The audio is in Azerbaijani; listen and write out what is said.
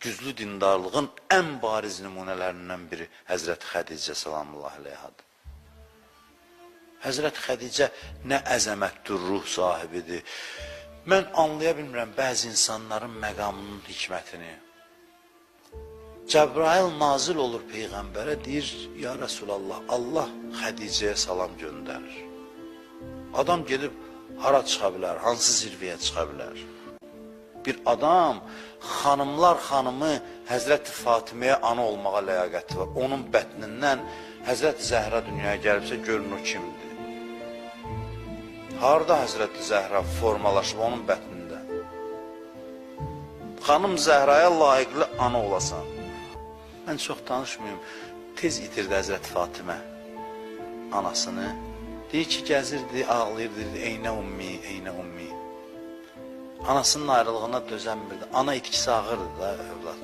güclü dindarlığın ən bariz nümunələrindən biri Həzrəti Xədicə salamullahi aleyhadır. Həzrəti Xədicə nə əzəmətdir, ruh sahibidir. Mən anlaya bilmirəm bəzi insanların məqamının hikmətini. Cəbrail nazil olur Peyğəmbərə, deyir, ya Rəsulallah, Allah Xədicəyə salam göndərir. Adam gedib hara çıxa bilər, hansı zirvəyə çıxa bilər? Bir adam, xanımlar xanımı Həzrəti Fatiməyə ana olmağa ləyaqəti var. Onun bətnindən Həzrəti Zəhra dünyaya gəlibsə, görün o kimdir. Harada Həzrəti Zəhra formalaşıb onun bətnində? Xanım Zəhraya layiqli ana olasan. Mən çox danışmayayım, tez itirdi Həzrəti Fatimə anasını. Deyir ki, gəzirdi, ağlayırdı, eynə ummi, eynə ummi. Anasının ayrılığına dözənmirdi. Ana itkisi ağırdı da övlad